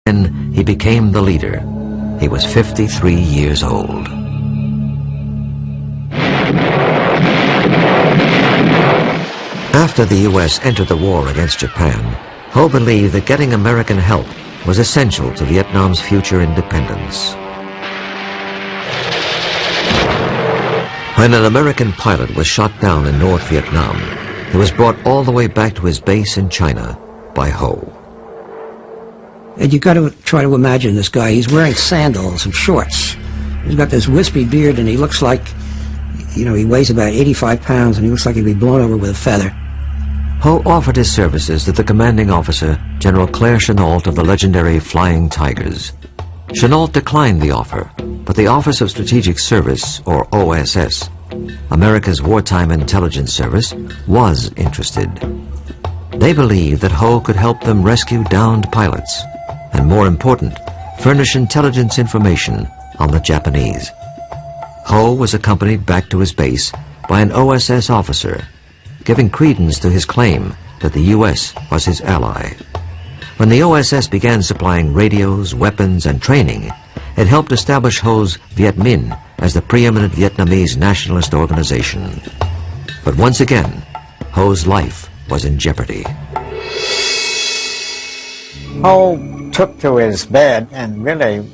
Then he became the leader. He was 53 years old. After the U.S. entered the war against Japan, Ho believed that getting American help was essential to Vietnam's future independence. When an American pilot was shot down in North Vietnam, he was brought all the way back to his base in China by Ho. And you got to try to imagine this guy. He's wearing sandals and shorts. He's got this wispy beard, and he looks like, you know, he weighs about 85 pounds, and he looks like he'd be blown over with a feather. Ho offered his services to the commanding officer, General Claire Chennault of the legendary Flying Tigers. Chennault declined the offer, but the Office of Strategic Service, or OSS, America's wartime intelligence service, was interested. They believed that Ho could help them rescue downed pilots, and more important, furnish intelligence information on the Japanese. Ho was accompanied back to his base by an OSS officer, giving credence to his claim that the U.S. was his ally. When the OSS began supplying radios, weapons, and training, it helped establish Ho's Viet Minh as the preeminent Vietnamese nationalist organization. But once again, Ho's life was in jeopardy. Ho took to his bed and really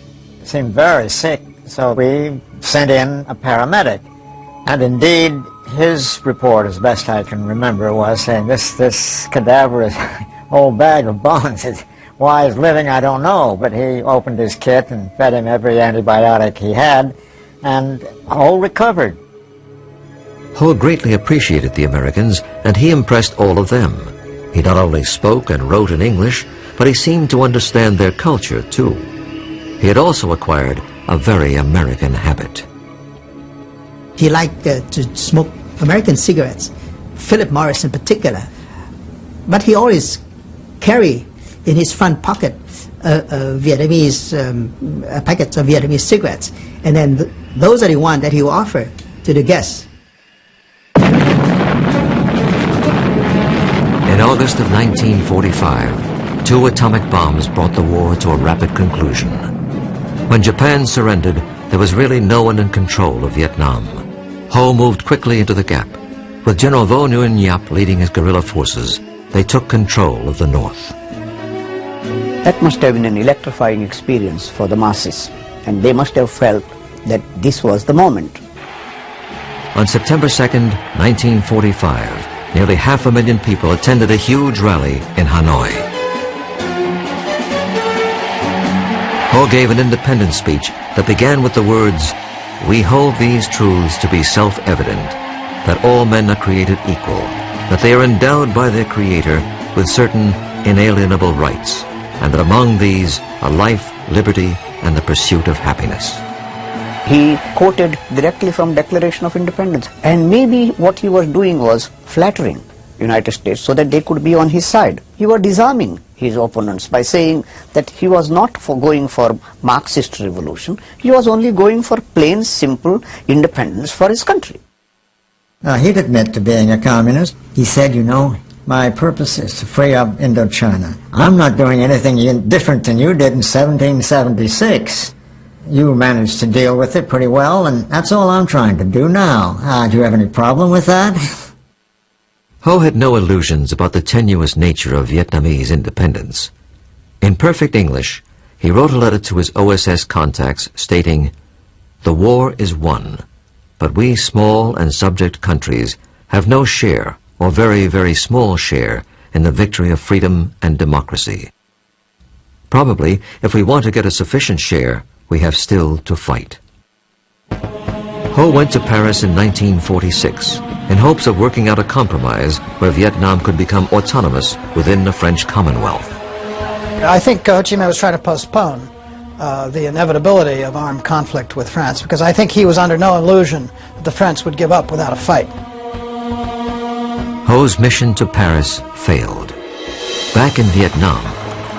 seemed very sick, so we sent in a paramedic. And indeed, his report, as best I can remember, was saying this cadaverous old bag of bones is why he's living, I don't know. But he opened his kit and fed him every antibiotic he had, and Ho recovered. Ho greatly appreciated the Americans, and he impressed all of them. He not only spoke and wrote in English, but he seemed to understand their culture, too. He had also acquired a very American habit. He liked to smoke American cigarettes, Philip Morris in particular. But he always carried in his front pocket Vietnamese packets of Vietnamese cigarettes. And then those are the ones that he would offer to the guests. In August of 1945, 2 atomic bombs brought the war to a rapid conclusion. When Japan surrendered, there was really no one in control of Vietnam. Ho moved quickly into the gap. With General Vo Nguyen Giap leading his guerrilla forces, they took control of the north. That must have been an electrifying experience for the masses, and they must have felt that this was the moment. On September 2nd, 1945, nearly 500,000 people attended a huge rally in Hanoi. Ho gave an independence speech that began with the words, "We hold these truths to be self-evident, that all men are created equal, that they are endowed by their Creator with certain inalienable rights, and that among these are life, liberty, and the pursuit of happiness." He quoted directly from Declaration of Independence, and maybe what he was doing was flattering United States so that they could be on his side. He was disarming his opponents by saying that he was not going for Marxist revolution, he was only going for plain, simple independence for his country. He'd admit to being a communist. He said, you know, my purpose is to free up Indochina. I'm not doing anything different than you did in 1776. You managed to deal with it pretty well, and that's all I'm trying to do now. Do you have any problem with that? Ho had no illusions about the tenuous nature of Vietnamese independence. In perfect English, he wrote a letter to his OSS contacts stating, "The war is won, but we small and subject countries have no share, or very, very small share, in the victory of freedom and democracy. Probably, if we want to get a sufficient share, we have still to fight." Ho went to Paris in 1946 in hopes of working out a compromise where Vietnam could become autonomous within the French Commonwealth. I think Ho Chi Minh was trying to postpone the inevitability of armed conflict with France, because I think he was under no illusion that the French would give up without a fight. Ho's mission to Paris failed. Back in Vietnam,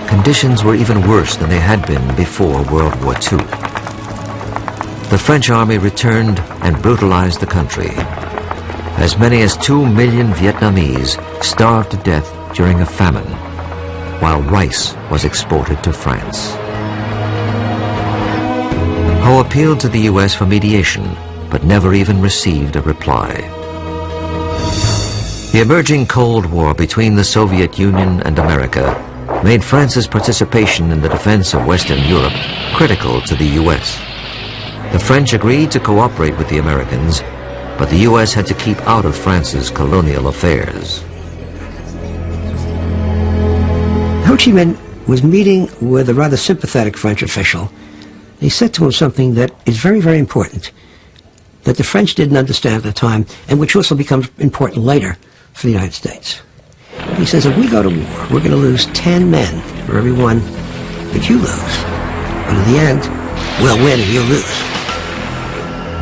conditions were even worse than they had been before World War II. The French army returned and brutalized the country. As many as 2 million Vietnamese starved to death during a famine, while rice was exported to France. Ho appealed to the U.S. for mediation, but never even received a reply. The emerging Cold War between the Soviet Union and America made France's participation in the defense of Western Europe critical to the U.S. The French agreed to cooperate with the Americans, but the U.S. had to keep out of France's colonial affairs. Ho Chi Minh was meeting with a rather sympathetic French official. He said to him something that is very, very important, that the French didn't understand at the time, and which also becomes important later for the United States. He says, if we go to war, we're going to lose 10 men for every one that you lose. But in the end, we'll win and you'll lose.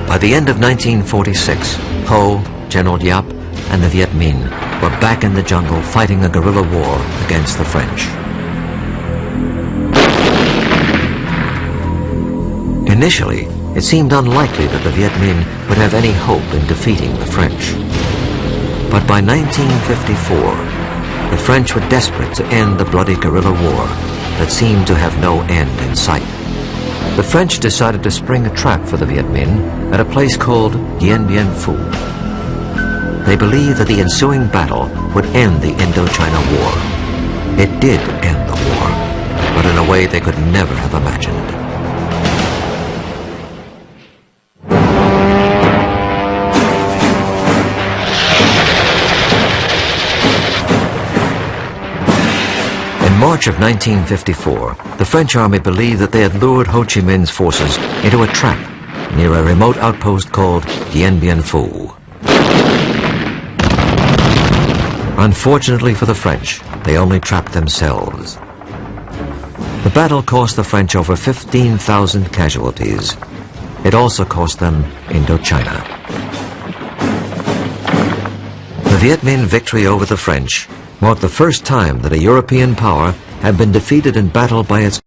By the end of 1946, Ho, General Yap, and the Viet Minh were back in the jungle fighting a guerrilla war against the French. Initially, it seemed unlikely that the Viet Minh would have any hope in defeating the French. But by 1954, the French were desperate to end the bloody guerrilla war that seemed to have no end in sight. The French decided to spring a trap for the Viet Minh at a place called Dien Bien Phu. They believed that the ensuing battle would end the Indochina War. It did end the war, but in a way they could never have imagined. In March of 1954, the French army believed that they had lured Ho Chi Minh's forces into a trap near a remote outpost called Dien Bien Phu. Unfortunately for the French, they only trapped themselves. The battle cost the French over 15,000 casualties. It also cost them Indochina. The Viet Minh victory over the French marked the first time that a European power had been defeated in battle by its